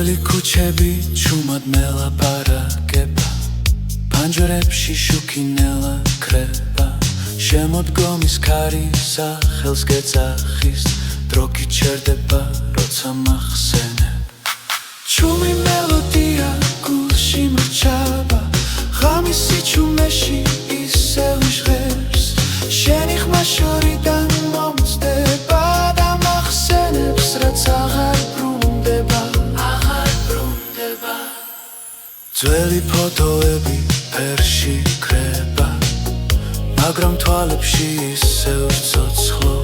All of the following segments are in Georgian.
ძველი ქუჩები ჩუმად მელაპარაკება, ფანჯრებში შუქინელა ქრება, შემოდგომის ქარი სახელს გეძახის, დრო გიჩერდება, როცა მახსენებ. ჩუმი მელოდია გულში მრჩება, ღამისი ჩუმეში ისევ ჟღერს, შენი ხმა შორიდან მომწდება და მახსენებს, რაც აღარ ბრუნდება. ძველი ფოტოები ფერში ქრება, მაგრამ თვალებში ისევ ცოცხლო,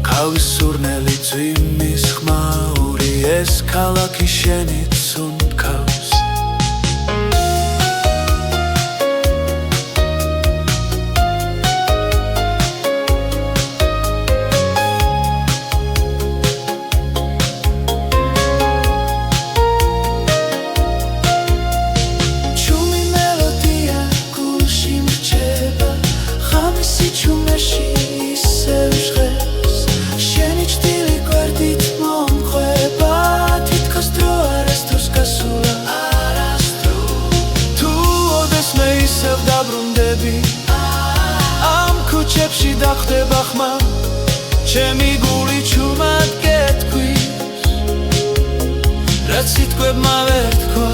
ქავის სურნელი ძვიმის ხმაური, ეს ქალაქი შენით უნდქავს. ამ ქუჩებში დახტება ხმა, ჩემი გული ჩუმად გეთქვის, რაც სიტყვებმა ვერ თქვა.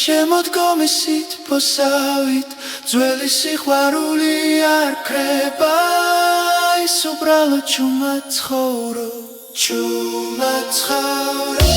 შემოდგომის სითბოსავით, ძველი სიყვარული არ ქრება, ის უბრალოდ ჩუმად ცხოვრობ, ჩუმად ცხოვრობ.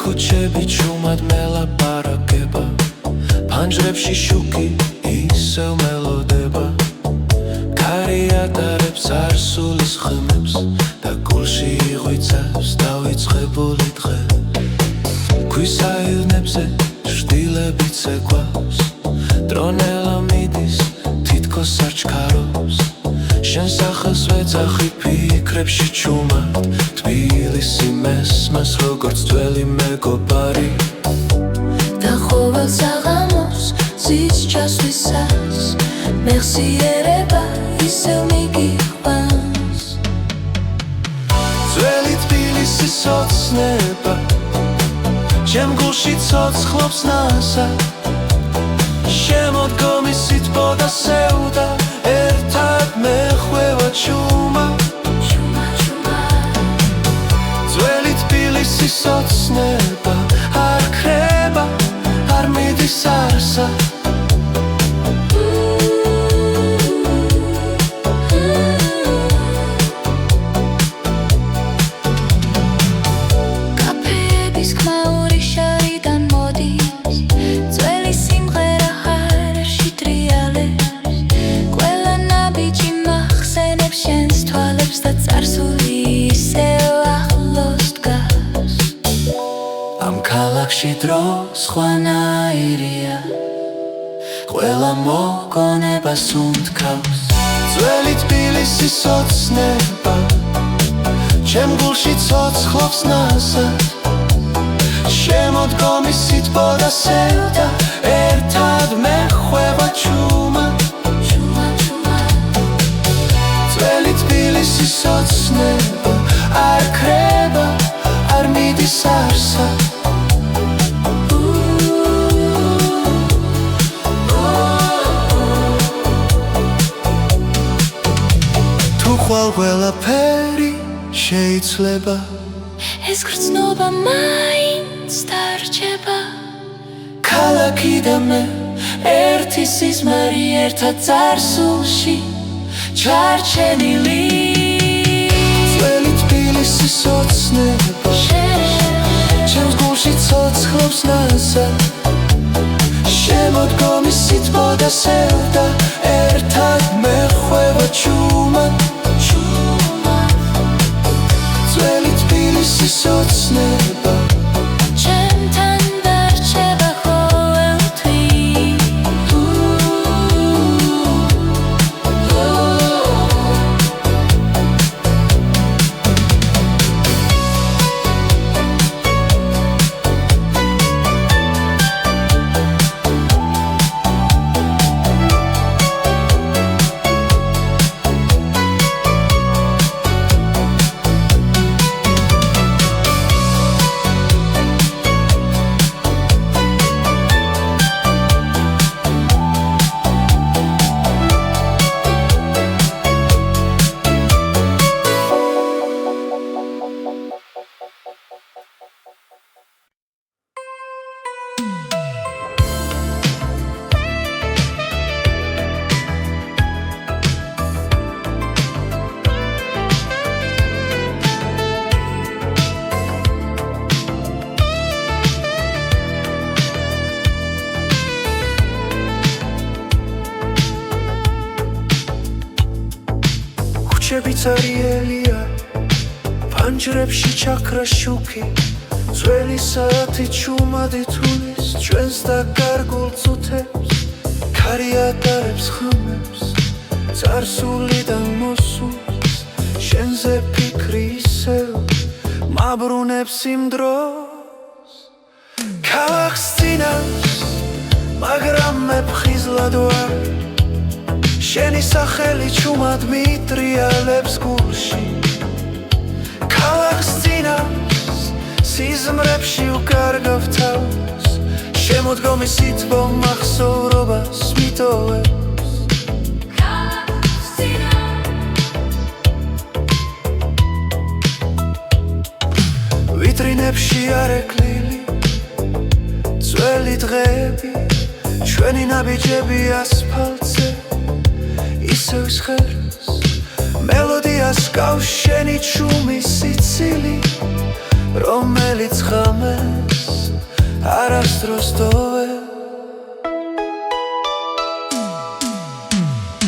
ქუჩები ჩუმად მელაპარაკება, ფანჯრებში შუქი ისევ მელოდება, ქარი ატარებს არსულის ხმებს და გულში იღვიცავს დავიწყებული დღე. ქვის აირნებზე შტილები ცეკვავს, დრონელა მიდის, თითქოს არ ჩქარობს, შენ სახელს ვეძახი ფიქრებში ჩუმად, თბილისი მესმას როგორც ძველი მეგობარი. და ყოველ საღამოს ზის ჩასვლისას მეხსიერება ისევ მიგიყვანს. ძველი თბილისის ოცნება ჩემ გულში ცოცხლობს ნასა, შემოდგომის სითბო და სევდა ერთად მეხვევა ჩუმად. ძველი თბილისის ოცნება არ ქრება, არ მიდის არსა. კაფეების ხმაური შარიდან მოდის, ძველი სიმღერა ჰარაში ტრიალებს, ყველა ნაბიჯი მახსენებს შენს თვალებს და წარსული ისევ ახლოს დგას. ამ ქალაქში დრო სხვანაირია, ყველა მოგონებას უნდქავს. ძველი თბილისის ოცნება ჩემ გულში ცოცხლობს ნაზად შემოდგომის სითბო და სევდა ერთად მეხვევა ჩუმად ძველი თბილისის ოცნება არ ქრება არ მიდის არსად ხვალ ყველაფერი შეიძლება ეს გრძნობა მაინც დარჩება ქალაქი და მე ერთი სიზმარი ერთად წარსულში ჩარჩენილი ძველი თბილისის ოცნება ჩემს გულში ცოცხლობს ნაზად შემოდგომის სითბო და სევდა ერთად მეხვევა ჩუმად ძველი თბილისის ოცნება ჩემთან დარჩება ყოველთვის ქუჩები წარიელია ფანჯრებში ჩაქრა შუქი ძველი საათი ჩუმადი თulis ჩვენს დაკარგულ წუთებს ქარი ატარებს ხმებს წარსულიდან მოსულს შენზე ფიქრი ისევ მაბრუნებს იმ დროს ქალაქს წინავს მაგრამ მე ფხიზლად ვარ შენი სახელი ჩუმად მიტრიალებს გულში ქალაქს წინავს სიზმრებში უკარგავ თავს შემოდგომის სითბო მახსოვრობას მიტოვებს ქალაქს წინავს ვიტრინებში არეკლილი ძველი დღეები ჩვენი ნაბიჯები ასფალტზე ისევ სხერს მელოდიას გავს შენი ჩუმის სიცილი რომელიც ღამეს არასდროს ტოვე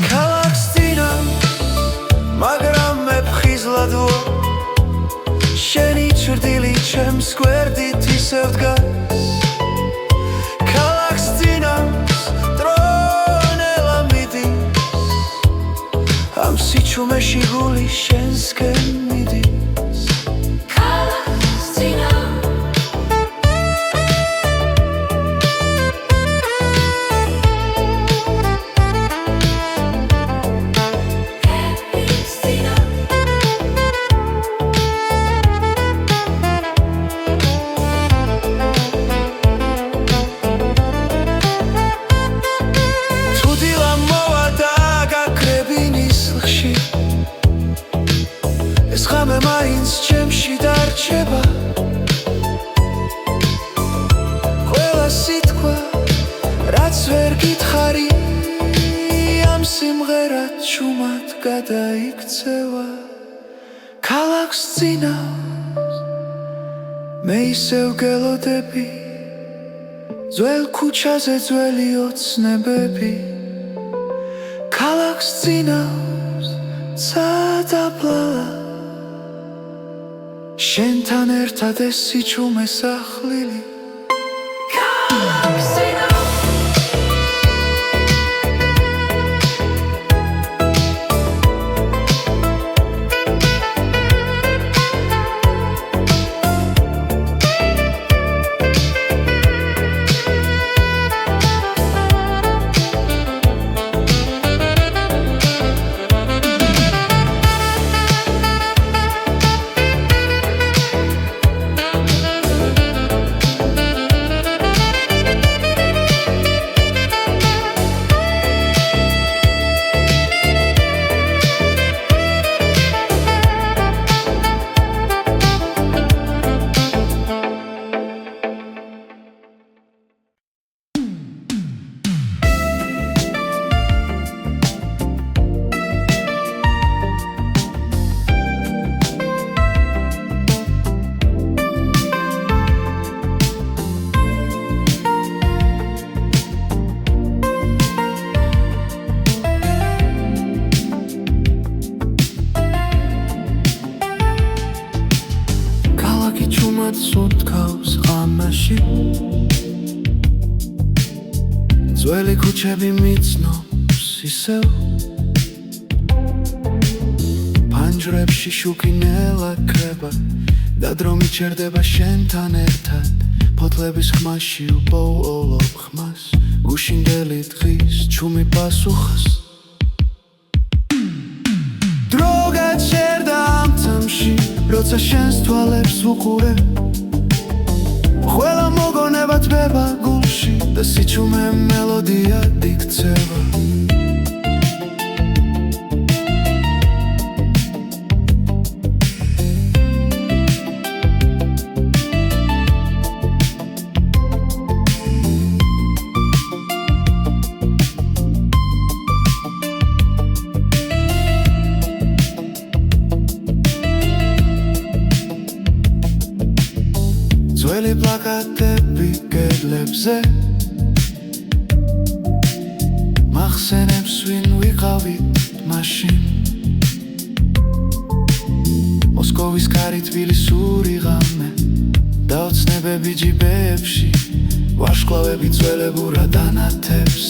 ქალაქს წინავს მაგრამ მე ფხიზლად ვარ შენი ჩრდილი ჩემს გვერდით ისევ დგას ქალაქს წინავს დრონელა მიდის ამ სიჩუმეში გული შენსკენ მიდის ქალაქს წინავს ღამე მაინც ჩემში დარჩება ყველა სიტყვა რაც ვერ გითხარი ამ სიმღერად ჩუმად გადაიქცევა ქალაქს წინავს მე ისევ გელოდები ძველ ქუჩაზე ძველი ოცნებები ქალაქს წინავს სადაბლალა შენთან ერთად ეს სიჩუმე სახლილი ქალაქს წინავს ძველი ქუჩები მიცნობს ისევ ფანჯრებში შუქინელა ქრება და დრო მიჩერდება შენთან ერთად ფოთლების ხმაში უპოულობ ხმას გუშინდელი დღის ჩუმი პასუხს დრო გაჩერდა ამ წამში როცა შენს თვალებს ვუყურე ყველა მოგონება თბება გულში და სიჩუმე მელოდია იქცევა ძველი პლაკატები კედლებზე მახსენებს ვინ ვიყავით მაშინ მოსკოვის კარი თბილისური ღამე და ოცნებები ჯიბეებში ვარშკლავები ძველებურად ანათებს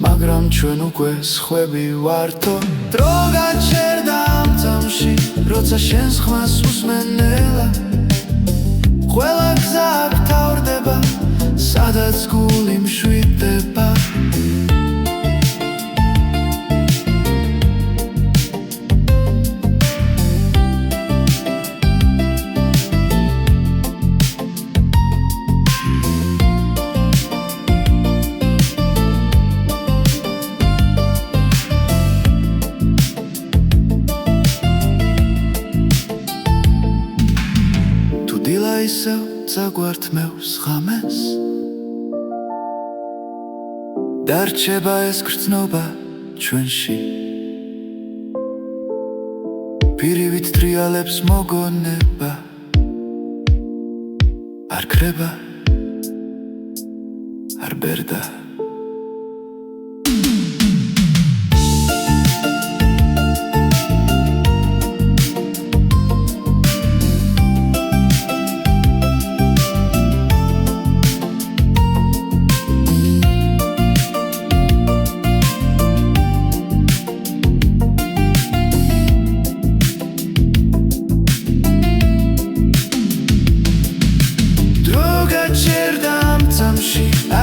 მაგრამ ჩვენ უკვე სხვები ვართო დრო გაჩერდა ამ წამში როცა შენს ხმას უსმენელა ყველა გზა გთავრდება, სადაც გული მშვიდდება ისევ წაგვართმევს ღამეს დარჩება ეს გრძნობა ჩვენში პირივით ტრიალებს მოგონება არ ქრება არ ბერდა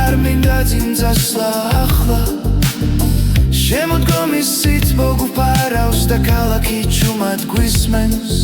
არ მინდა ძინძასლა ახლა შემოდგომის სითბო გუფარავს და ქალაქი ჩუმად გვისმენს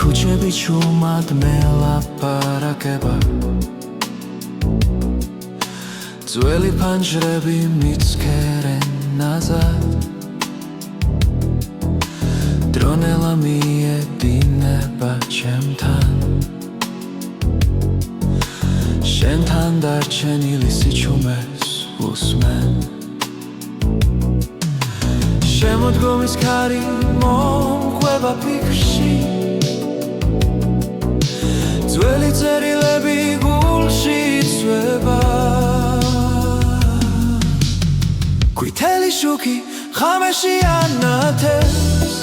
ქუჩები ჩუმად მელაპარაკება ძველი ფანჯრები მიცქერენ ნაზად დრონელა მიედინება ჩემთან შენთან დარჩენილი სიჩუმეს უსმენ შემოდგომის ქარი მომხვება ფიქრში ძველი წერილები გულში იცვება ყვითელი შუქი ღამეში ანათებს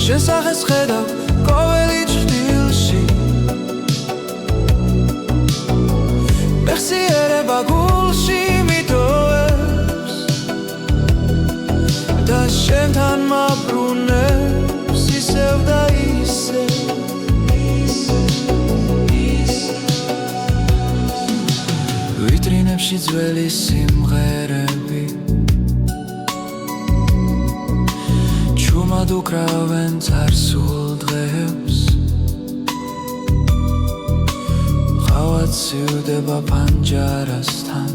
შენ სახეს ხედავ ყოველი ჭრილში მეხსიერება გულში მიტოვებს და შენთან მაბრუნებს ისევ და ისევ ჩემში ძველი სიმღერები ჩუმად უკრავენ წარსულ დღეებს ყავად სივდება პანჯარასთან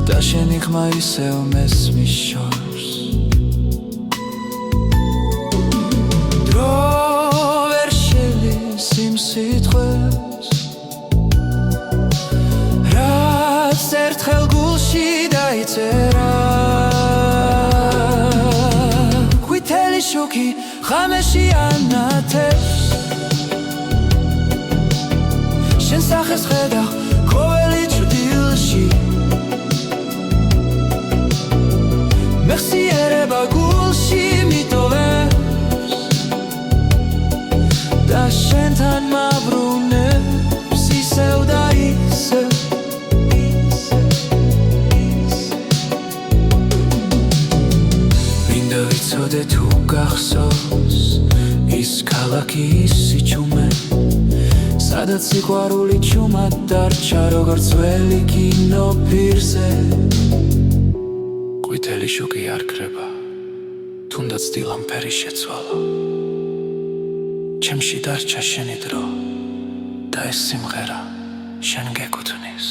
და შენი ხმა ისევ მესმის შორს დრო ვერ შელის იმ სიტყვებს რაც ერთხელ გულში დაიწერა ყვითელი შუქი ღამეში ანათებს შენ სახეს ხედავ ყოველი ჭრდილში მეხსიერება გულში მიტოვებს და შენთან მაბრუნებს ისევ და ისევ მინდა ვიცოდე თუ გახსოვს ის ქალაქი ის სიჩუმე სადაც სიყვარული ჩუმად დარჩა როგორც ძველი კინო პირზე ყვითელი შუქი არ ქრება თუნდაც დილამფერი შეცვალა ჩემში დარჩა შენი დრო და ეს სიმღერა შენ გეკუთვნის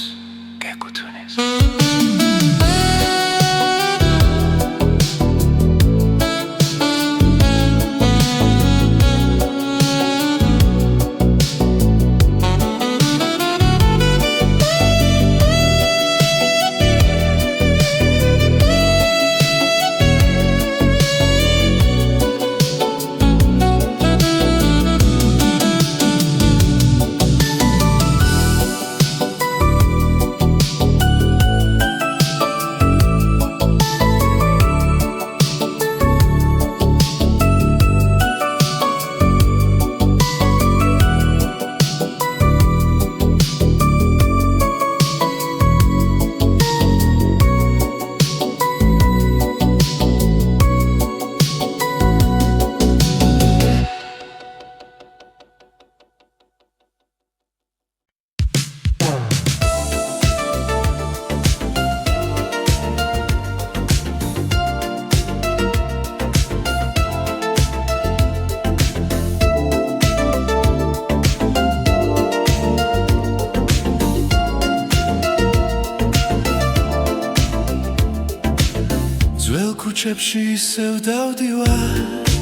ქუჩებში ისევ დავდივარ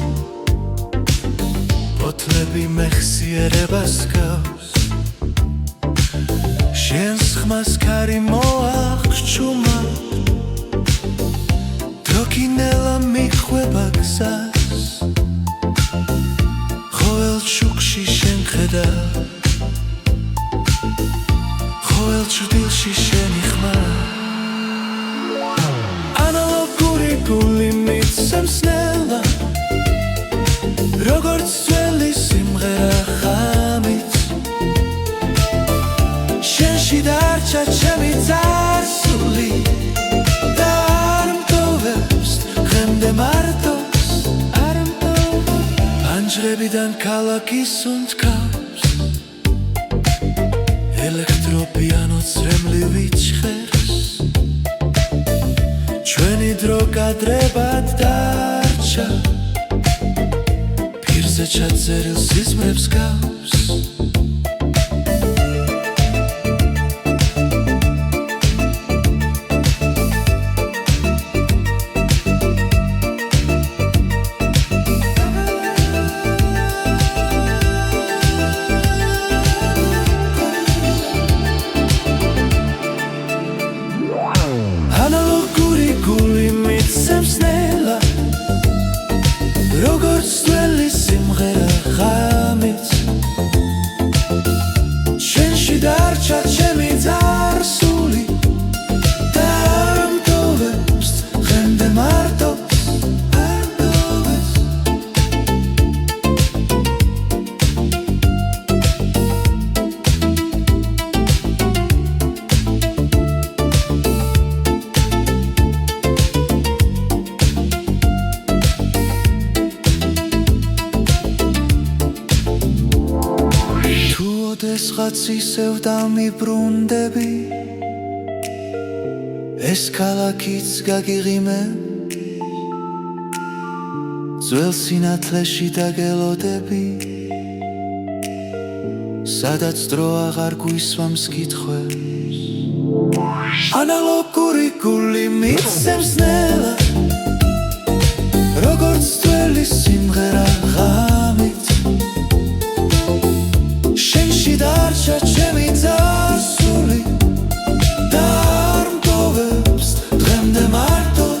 ფოთლები მეხსიერებას გავს შენს ხმას ქარი მოახჩუმა დროკინელა მიხვება გზას ყოველ შუქში შენ ხედავ ყოველ ჭრდილში შენი ხმა გული მიცემს ნელა როგორც ძველი სიმღერა ღამით შენში დარჩა ჩემი წარსული და არ მტოვებს დღემდე მარტოს არ მტოვებს პანჯრებიდან ქალაქის უნთქავს ელექტროპიანო წრემლივი ჭხერს ჩვენი დრო კადრებად დარჩა პირზე ჩაწერილ სიზმრებს გავს როგორც ძველი სიმღერა ღამით როდესღაც ისევ დამიბრუნდები ეს ქალაქიც გაგიღიმებს ძველ სინათლეში დაგელოდები სადაც დრო აღარ გვისვამს კითხვებს ანალოგური გული მიცემს ნელა როგორც ძველი სიმღერა ღამით შენში დარჩა ჩემი წარსული და არ მტოვებს დღემდე მარტოს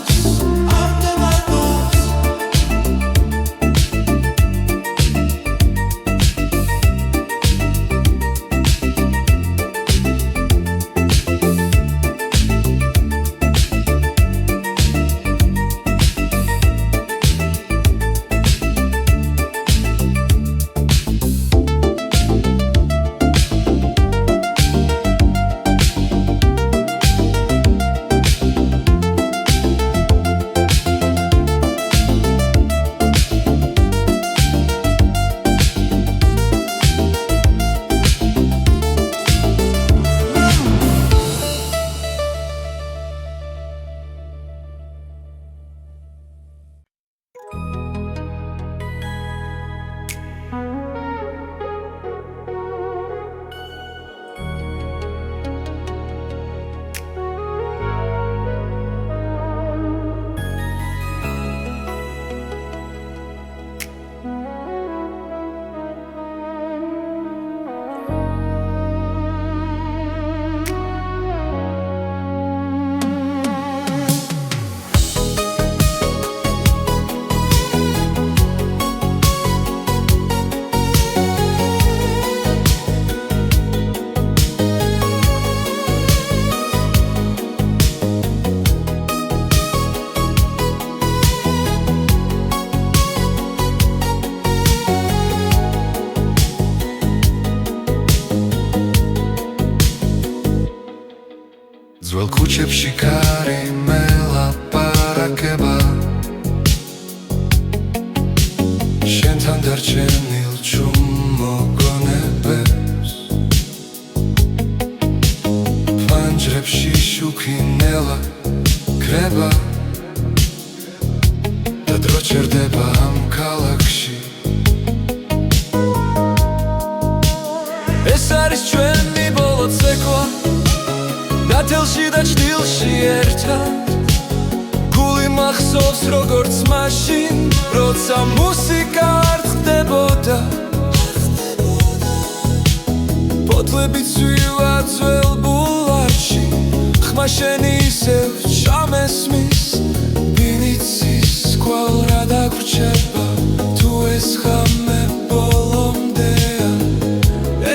ძველ ქუჩებში კარი მელაპარაკება შენთან დარჩენილ ჩუმ მოგონებებს ფანჯრებში შუქი ნელა კრება და დრო ჩერდება ამ ქალაქში ეს არის ჩვენი ბოლო ცეკვა დათელში და ჭდილში ერთად გული მახსოვს როგორც მაშინ როცა მუსიკა არ ხდებოდა ფოთლები ცვივა ძველ ბულვარში ხმა შენი ისევ ჩამესმის ვინიცის კვალ რა დაგვრჩება თუ ეს ხამე ბოლომდეა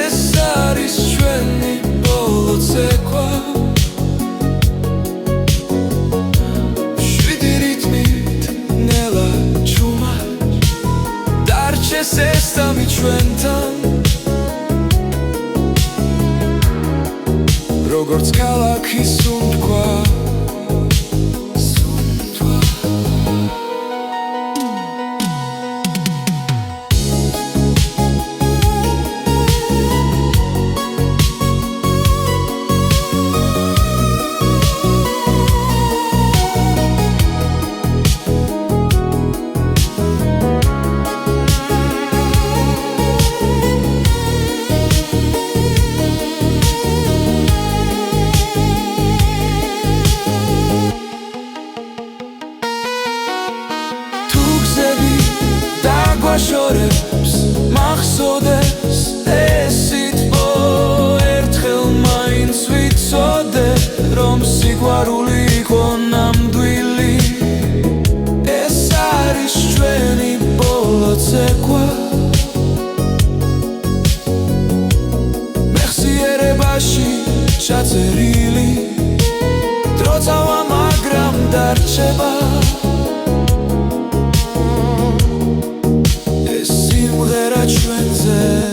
ეს არის ჩვენი ბოლო ცეკვა სესტამი ჩვენთან როგორც ქალაქის სუნთქვა შორებს მახსოვდეს ეს სიტყვა ერთხელ მაინც ვიცოდე რომ სიყვარული იყო ნამდვილი ეს არის ჩვენი ბოლო ცეკვა მეხსიერებაში ჩაწერილი დრო წავა მაგრამ დარჩება ჩვენზე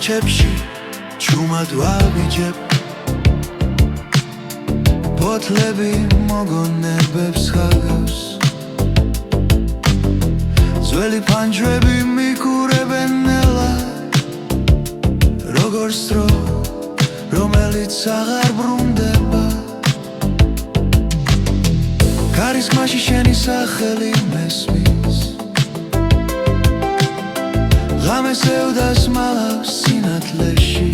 ქუჩებში ჩუმად ვაბიჯებ ბოთლები მოგონებებს ხაგავს ძველი ფანჯრები მიკურებენ ნელა როგორც დრო რომელიც აღარ ბრუნდება კარისმაში შენი სახელი მესმის ღამეს ევდას მალავს სინათლეში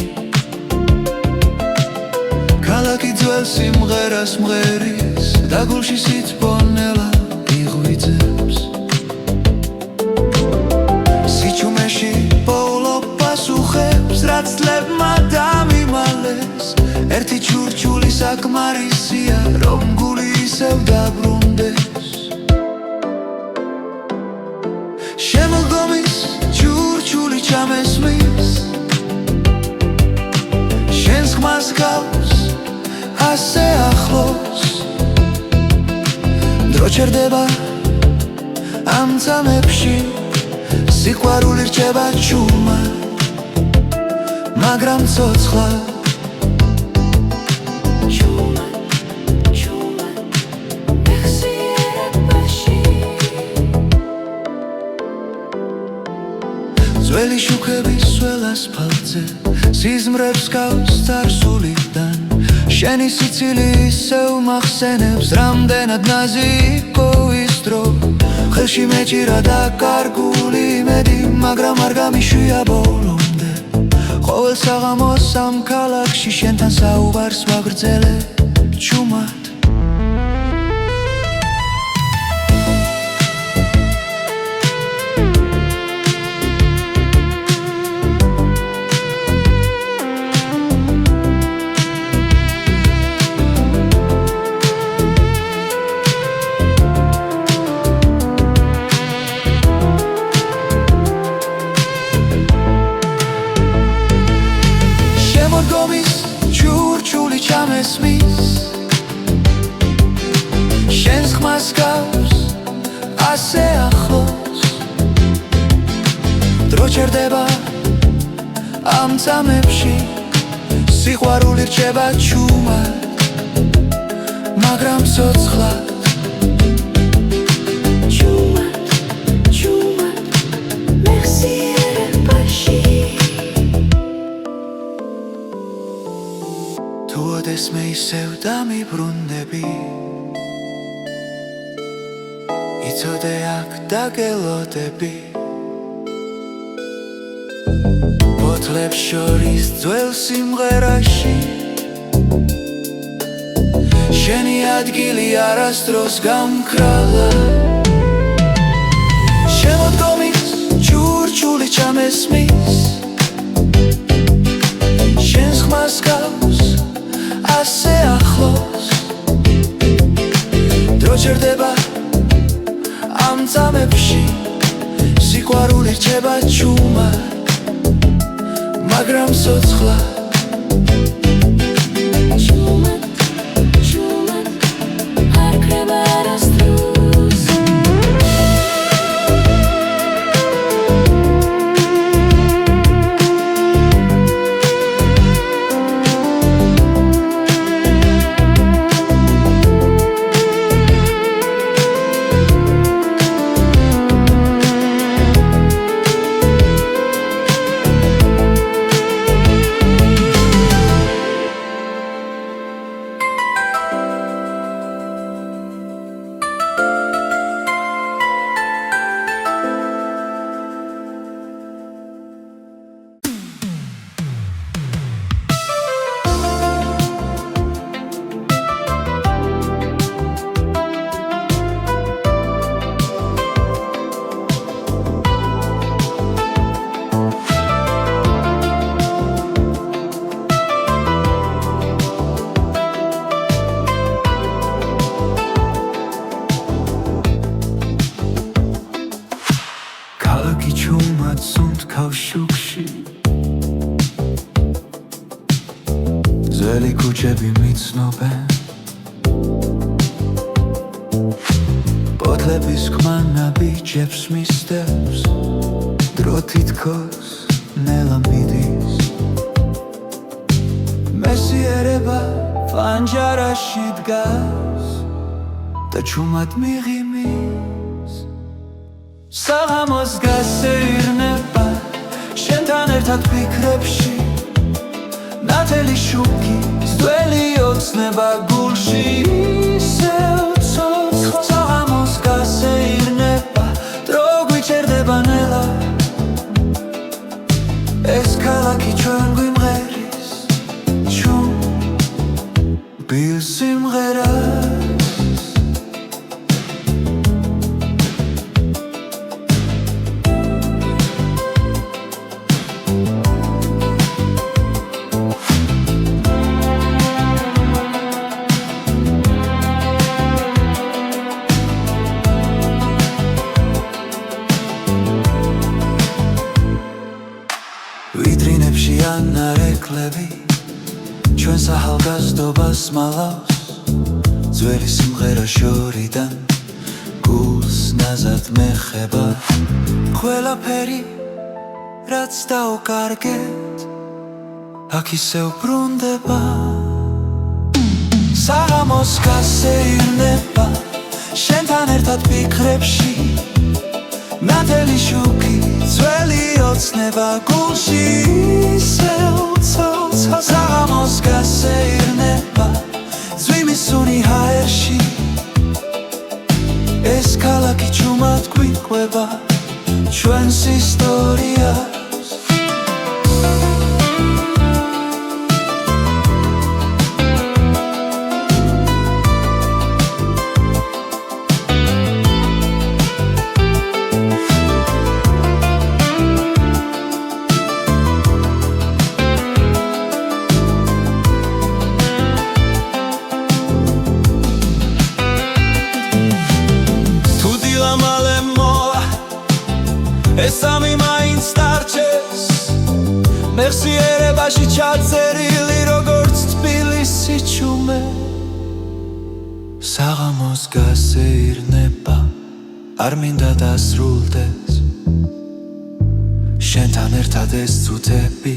ქალაქი ძველ სიმღერას მღერის და გულში სითბონელა იღვიძებს სიჩუმეში პოულო პასუხებს რაც წლებმა დამიმალეს ერთი ჩურჩული საკმარისია რომ გული ისევ დაბრუნდეს შემოდგომის ჩურჩული ჩამესმის შენს ხმას გავს ასე ახლოს დრო ჩერდება ამ წამებში სიყვარული რჩება ჩუმად მაგრამ ცოცხლად ძველი შუქების სველ ასფალტზე სიზმრებს გავს წარსულიდან შენი სიცილი ისევ მახსენებს რამდენად ნაზი იყო ის დრო ხელში მეჭირა და კარგული იმედი მაგრამ არ გამიშვია ბოლომდე ყოველ საღამოს ამ ქალაქში შენთან საუბარს ვაგრძელე ჩუმად ჩურჩული ჩამესმის შენს ხმას გავს ასე ახლოს დრო ჩერდება ამ წამებში სიყვარული რჩება ჩუმად მაგრამ ცოცხლად მე ისევ დამიბრუნდები იცოდე აქ დაგელოდები ბოთლებს შორის ძველ სიმღერაში შენი ადგილი არასდროს გამქრალა შემოდგომის ჩურჩული ჩამესმის შენს ხმას გავს ასე ახლოს დრო ჩერდება ამ წამებში სიყვარული რჩება ჩუმად მაგრამ ცოცხლად ძველი ქუჩები მიცნობენ ბოთლების ხმანა ბიჭებს მისდევს დრო თითქოს ნელა მიდის პანჯარაში დგას და ჩუმად მიღიმის საღამოს გასეირნება შენთან ერთად ფიქრებში ნათელი შუქი ძველი ოცნება გულში ისევ ცოცხალ საღამოს გასეირნება დრო გვიჭერდება ნელა ეს ქალაქი ჩვენ გვიმღერის ჩუმბილ სიმღერას ვიტრინებში ანარეკლები ჩვენს ახალგაზრდობას მალავს ძველი სიმღერა შორიდან გულს ნაზად მეხება ყველაფერი რაც დაუკარგეთ აქ ისევ ბრუნდება საღამოს გასეირნება შენთან ერთად ფიქრებში ნათელი შუქი ძველი ოცნება გულში ისევ ცოცხალ საღამოს გასეირნება ძვიმი სუნი ჰაერში ეს ქალაქი ჩუმად გვიყვება ჩვენს ისტორიას ეს ამი მაინც დარჩეს მეხსიერებაში ჩაწერილი როგორც თბილისი ჩუმე საღამოს გასეირნება არ მინდა დასრულდეს შენთან ერთად ეს წუთები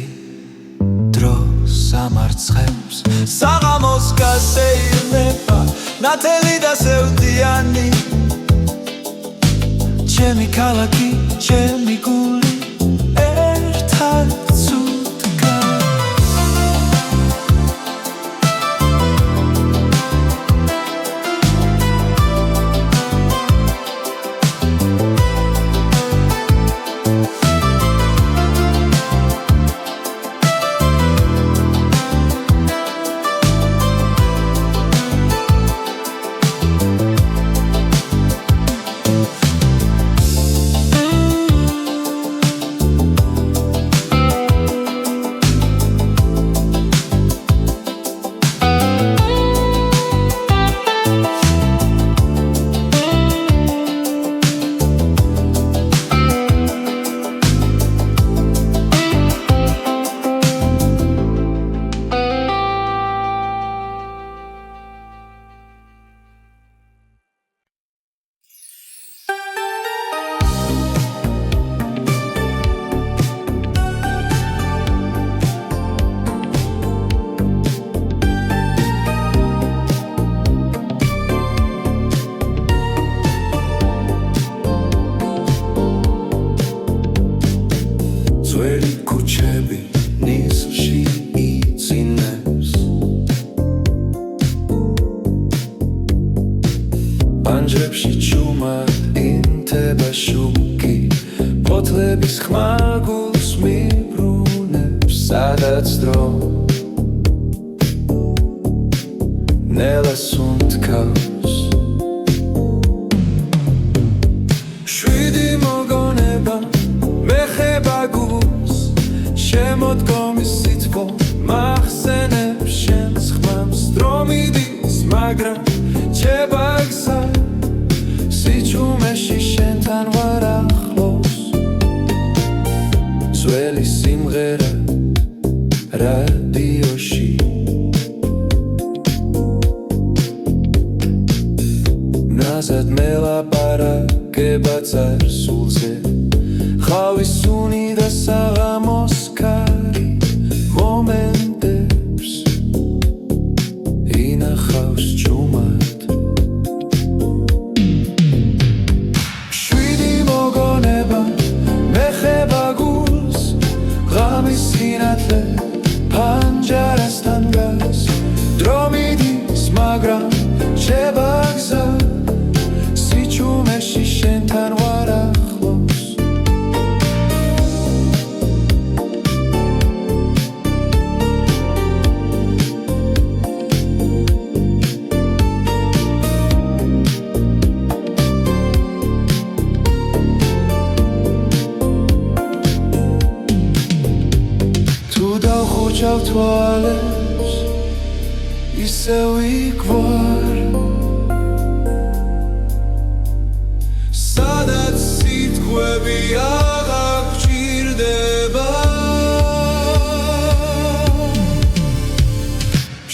დროს ამარცხებს საღამოს გასეირნება ნათელი და სევდიანი ჩემი ქალაქი, ჩემი გული ერთად ცუდგას ძველი ქუჩები ნისლში იწინებს პანჯრებში ჩუმად ინთება შუქი ფოთლების ხმა გულს მიბრუნებს სადაც დრო ნელას უნთქავს შვიდი მოგონება მეხება გულს შემოდგომის სითბო მახსენებს შენს ხმამს დრო მიდის მაგრამ რჩება გზა სიჩუმეში შენთან ვარ ახლოს ძველი სიმღერა რადიოში ნაზად მელაპარაკება წარსულზე ხავის სუნი და საღამოს კარი მომენტებს დრო მიდის მაგრამ რჩება გზა სიჩუმეში შენთან ვარ ახლოს დავხუჩავ თვალებს ისევ იქ ვარ სადაც სიტყვები აღარ გჭირდება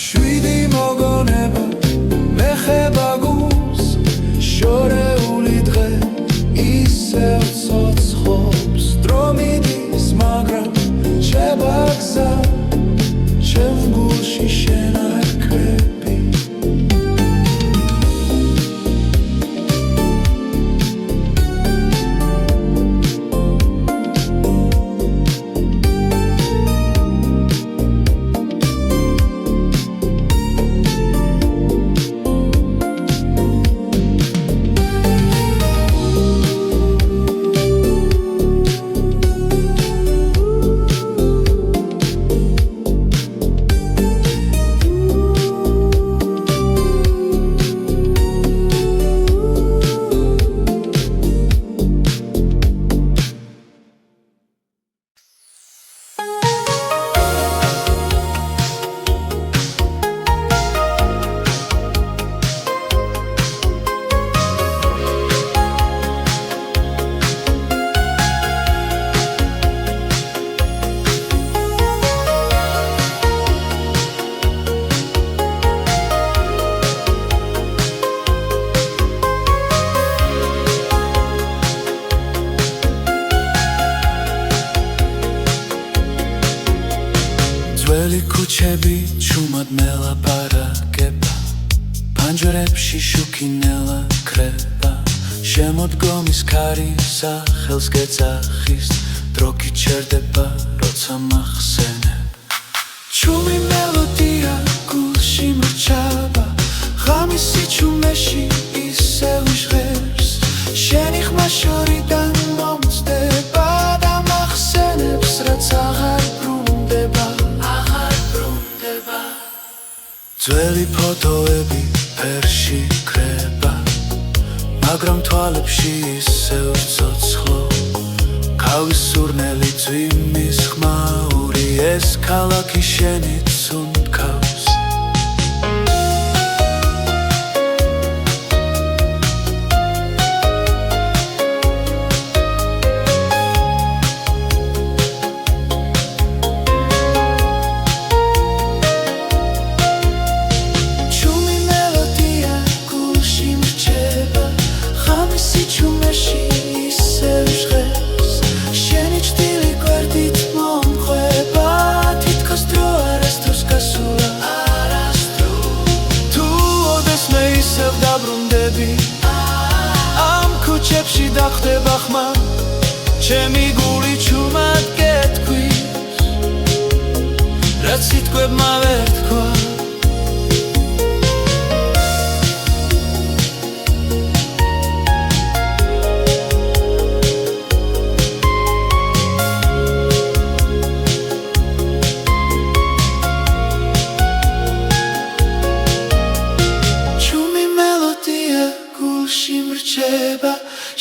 შვიდი მოგონება მეხება გულს შორეული დღე ისევ ცოცხობს დრო მიდის მაგრამ რჩება გზა ჩემ გულში შენ არ კრები ძველი ქუჩები ჩუმად მელაპარაკება ფანჯრებში შუქინელა კრება შემოდგომის ქარი სახელს გეძახის დრო გიჩერდება როცა მახსენებ ჩუმი მელოდია გულში მრჩება ღამის სიჩუმეში ისევ ჟღერს შენი ხმა შორიდან მომწდება და მახსენებს რაც აღარ ძველი ფოტოები ფერში კრება მაგრამ თვალებში ისევ ცოცხლო ქავის სურნელი ძვიმის ხმაური ეს ქალაქი შენით უნდქავს ამ ქუჩებში დახტება ხმა ჩემი გული ჩუმად გეთქვის რაც სიტყვებმა ვერ თქვა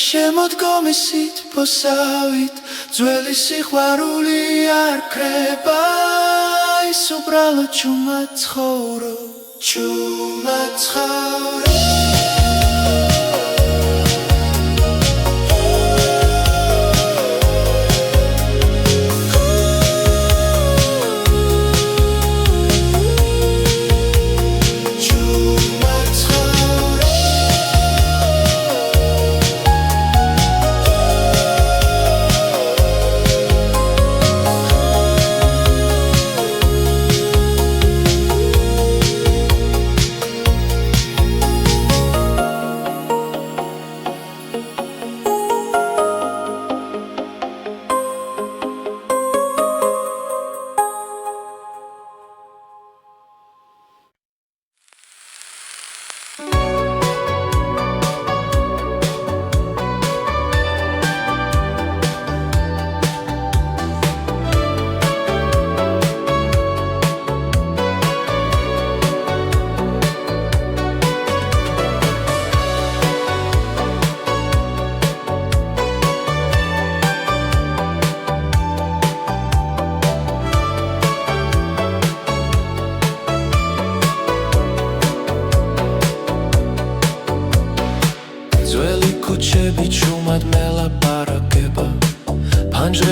შემოდგომის სითბოსავით ძველი სიყვარული არ კრება ის უბრალოდ ჩუმად ცხოვრობ ჩუმად ცხოვრობ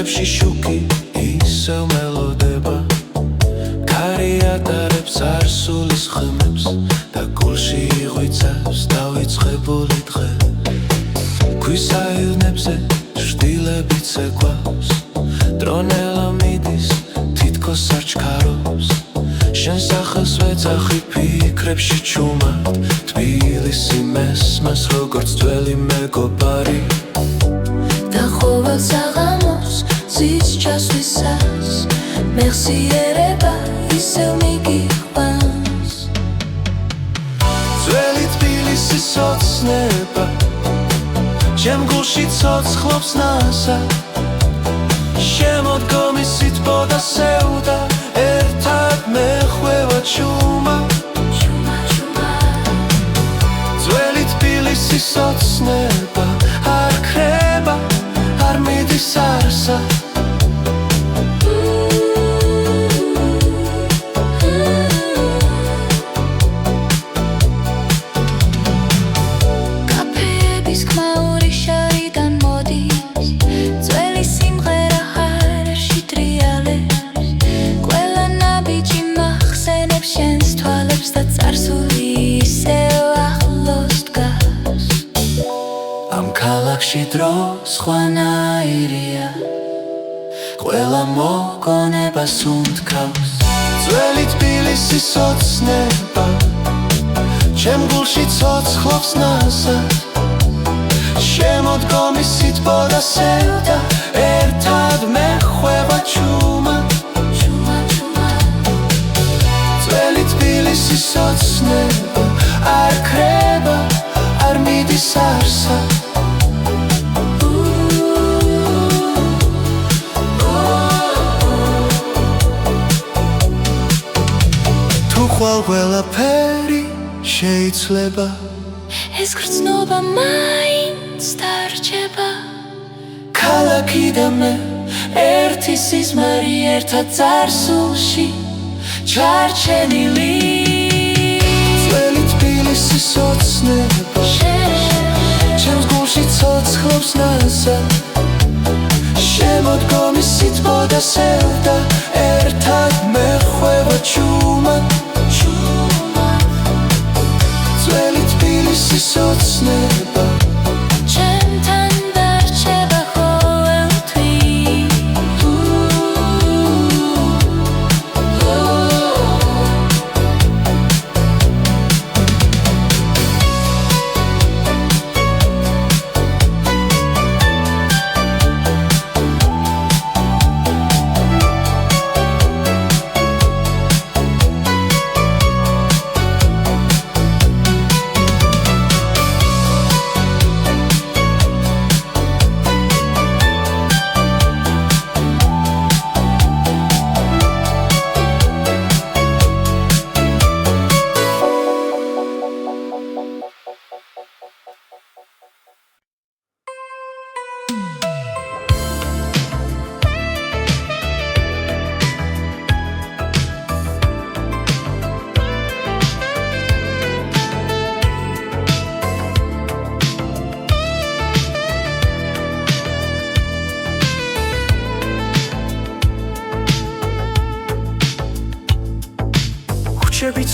ფანჯრებში შუქი ისევ მელოდება კარიატარებს არსულის ხმებს და გულში იღვიცავს დავიწყებული დღე ქვის აირნებზე შტილებიც ეკვავს დრონელა მიდის თითქოს არ ჩქარობს შენ სახელს ვეძახი ფიქრებში ჩუმად თბილისი მესმას როგორც ძველი მეგობარი და ყოველ საღამოს ზის ჩასვლისას მეხსიერება ისევ მიგიყვანს ძველი თბილისის ოცნება ჩემ გულში ცოცხლობს ნასა შემოდგომის სითბო და სევდა ერთად მეხვევა ჩუმა ძველი თბილისის ოცნება არ ქრება არ მიდის არსა ქალაქში დრო სხვანაირია ყველა მოგონებას უნთქავს ძველი თბილისის ოცნება ჩემ გულში ცოცხლობს ნასად შემოდგომის სითბო და სევდა ერთად მეხვევა ჩუმა ძველი თბილისის ოცნება არ ქრება არ მიდის არსა ხვალ ყველაფერი შეიძლება ეს გრძნობა მაინც დარჩება ქალაქი და მე ერთი სიზმარი ერთად წარსულში ჩარჩენილი ძველი თბილისის ოცნება ჩემს გულში ცოცხლობს ნასა შემოდგომის სითბო და სევდა ერთად მეხვევა ჩუმა ძველი თბილისის ოცნება ჩემთან დარჩება ყოველთვის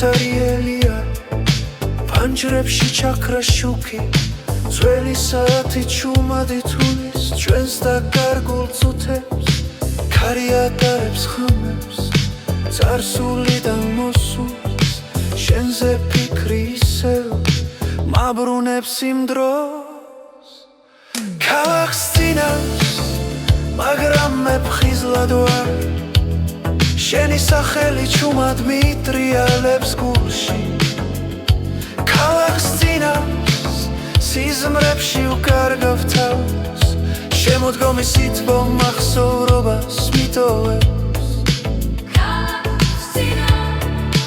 ცარიელია ფანჯრებში ჩაქრა შუქი ძველი საათი ჩუმადი თulis ჩვენს და გარგულ წუთებს კარიატარებს ხმებს წარსულიდან მოსულს შენზე ფიქრი ისევ მაბრუნებს იმ დროს ქალაქს წინავს მაგრამ მე ფხიზლად ვარ შენი სახელი ჩუმად მიტრიალებს გულში ქალაქს წინავს სიზმრებში უკარგავ თავს შემოდგომის სითბო მახსოვრობას მიტოვებს ქალაქს წინავს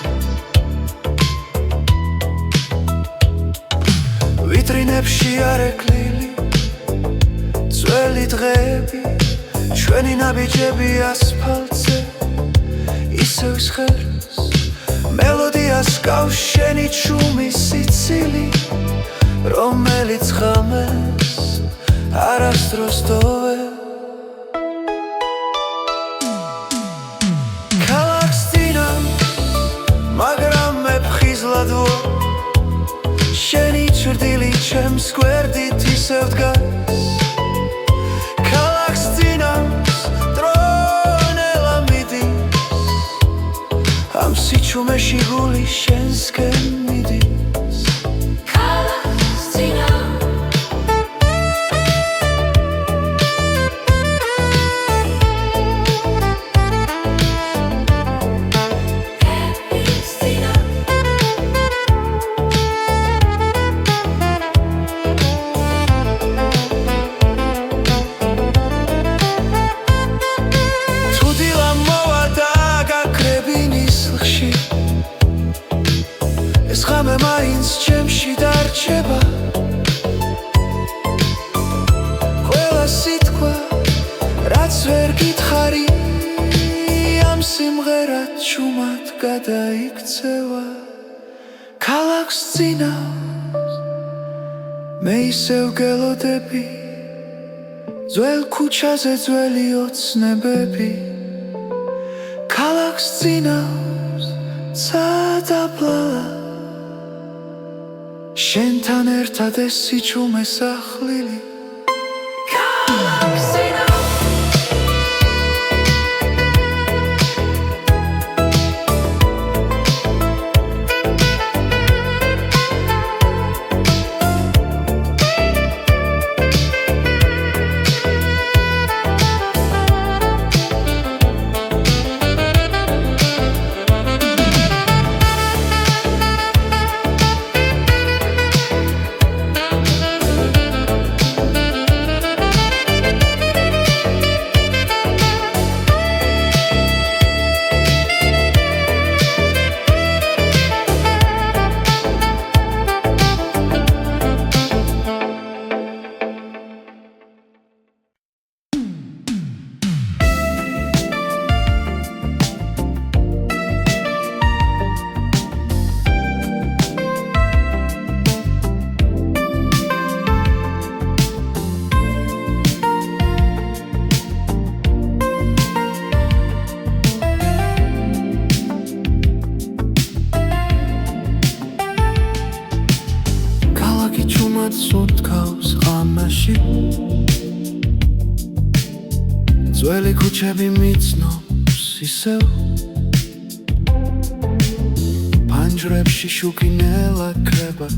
ვიტრინებში არეკლილი ძველი დღეები ჩვენი ნაბიჯები ასფალტზე ისევ სხერს მელოდიას გავს შენი ჩუმის სიცილი რომელიც ღამეს არასდროს დოვე ჩემს გვერდით ისევ დგას ქალაქს წინავს დრონელა მიდის ამ სიჩუმეში გული შენსკენ მიდის ქალაქს წინავს ღამე მაინც ჩემში დარჩება ყველა სიტყვა რაც ვერ გითხარი ამ სიმღერად ჩუმად გადაიქცევა ქალაქს წინავს მე ისევ გელოდები ძველ ქუჩაზე ძველი ოცნებები ქალაქს წინავს სადაბლალა შენთან ერთად ეს სიჩუმე სახლილი ქალაქს წინავს სუნთქავს ღამაში ძველი ქუჩები მიცნობს ისევ პანჯრებში შუქინელა ქრება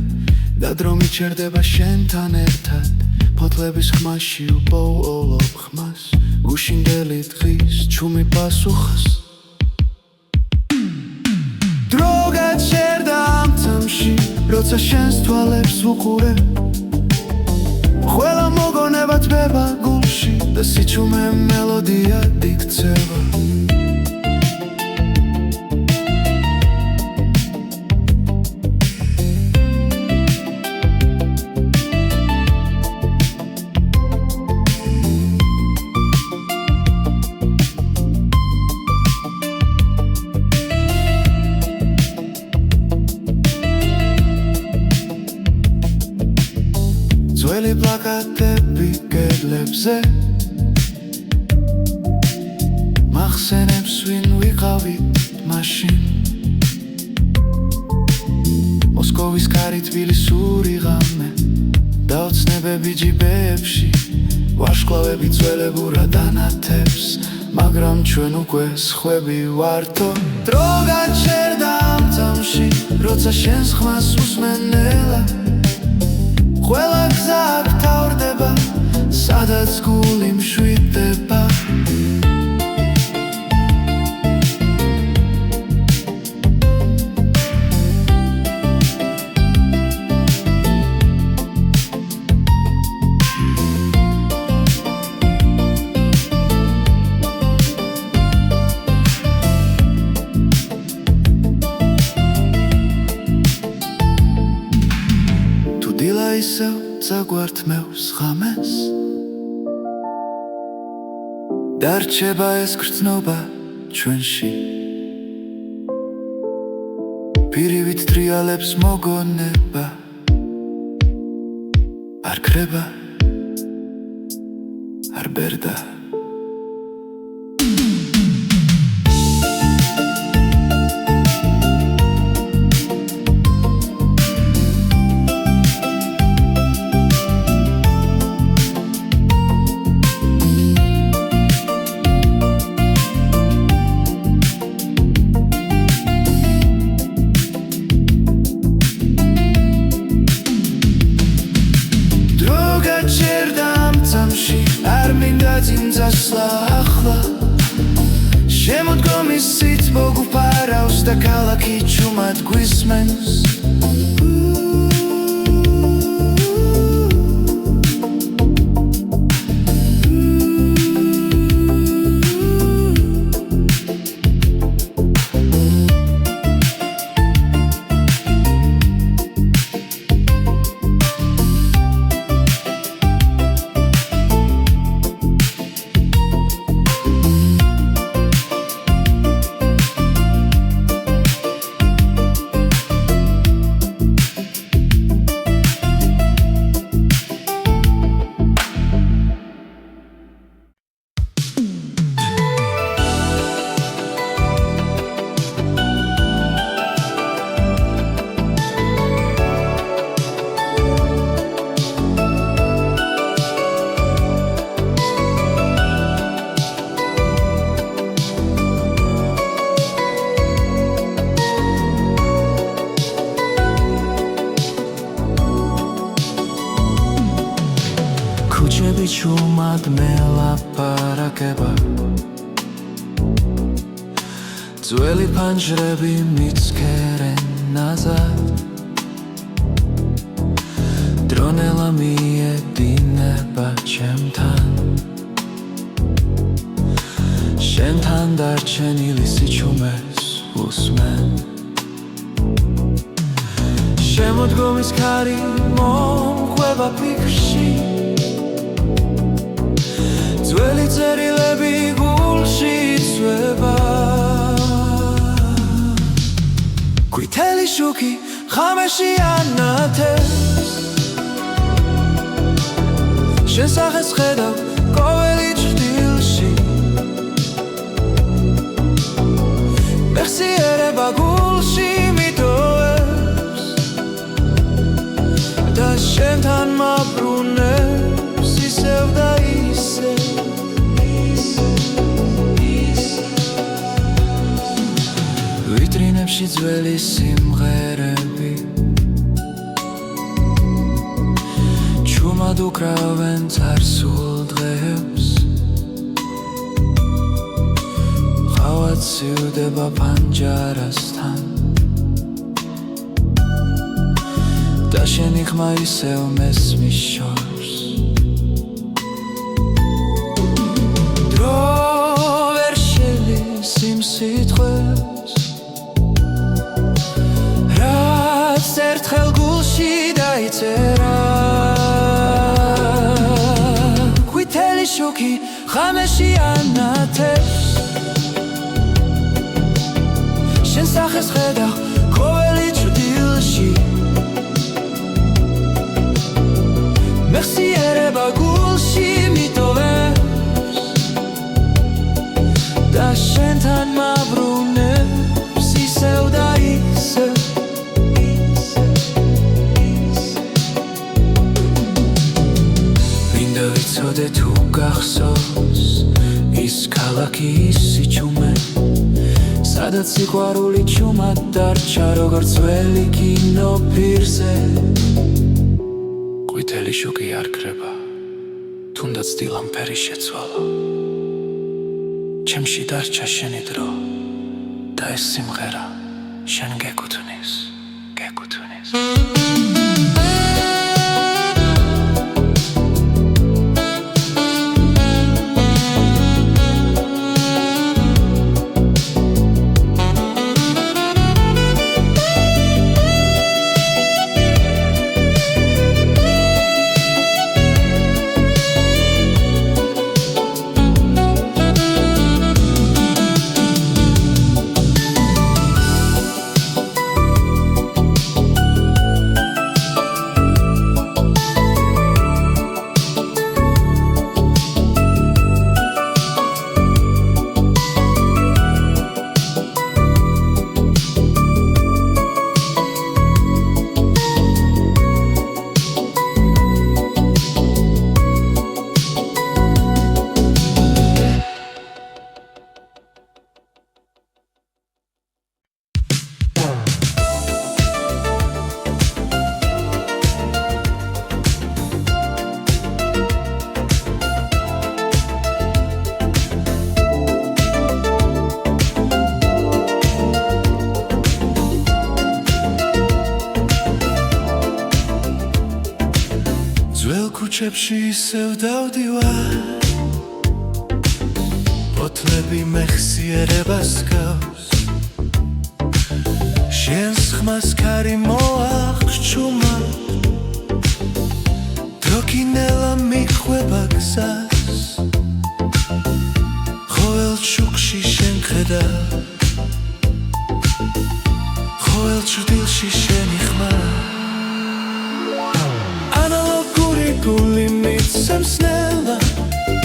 და დრო მიჩერდება შენთან ერთად ფოთლების ხმაში უპოულობ ხმას გუშინდელი დღის ჩუმი პასუხს დრო გაჩერდა ამ წამში როცა შენს თვალებს ვუყურებ ყველა მოგონება თბება გულში და სიჩუმე მელოდიად იქცევა ძველი პლაკატები კედლებზე მახსენებს ვინ ვიყავით მაშინ მოსკოვის კარი თბილისური ღამე და ოცნებები ჯიბეებში ვარშკლავები ძველებურად ანათებს მაგრამ ჩვენ უკვე სხვები ვართო დრო გაჩერდა ამ წამში როცა შენს ხმას უსმენელა ყველა გზა აქ თავრდება სადაც გული მშვიდდება ისევ წაგვართმევს ღამეს დარჩება ეს გრძნობა ჩვენში პირივით ტრიალებს მოგონება არ ქრება არ ბერდა ქუჩები ჩუმად მელაპარაკება ძველი ფანჯრები მიცქერენ ნაზად დრონელა მიედინება ჩემთან შენთან დარჩენილი სიჩუმეს უსმენ შემოდგომის ქარი მომხვება ფიქრში ძველი წერილები გულში იცვება ყვითელი შუქი ღამეში ანათებს შენ სახეს ხედავ ყოველი ჭრილში მეხსიერება გულში მიტოვებს და შენთან მაბრუნებს ისევ და ისევ ვიტრინებში ძველი სიმღერები ჩუმად უკრავენ წარსულ დღეებს ყავა ცივდება პანჯარასთან და შენი ხმა ისევ მესმის შორს დრო ვერ შელის იმ სიტყვებს რაც ერთხელ გულში დაიწერა ყვითელი შუქი ღამეში ანათებს შენ სახეს ხედავ ყოველი ჭრილში მეხსიერება გულში მიტოვებს და შენთან მაბრუნებს ისევ და ისევ მინდა ვიცოდე თუ გახსოვს ის ქალაქი ის სიჩუმე სადაც სიყვარული ჩუმად დარჩა როგორც ძველი კინო პირზე ყვითელი შუქი არ ქრება თუნდაც დილამფერი შეცვალა ჩემში დარჩა შენი დრო და ეს სიმღერა შენ გეკუთვნის ქუჩებში ისევ დავდივარ ფოთლები მეხსიერებას გავს შენს ხმას ქარი მოახჩუმა დროკინელა მიხვება გზას ყოველ ჩუქში შენ ხედავ ყოველ ჭრდილში შენი ხმა ანალოგური გული მიცემს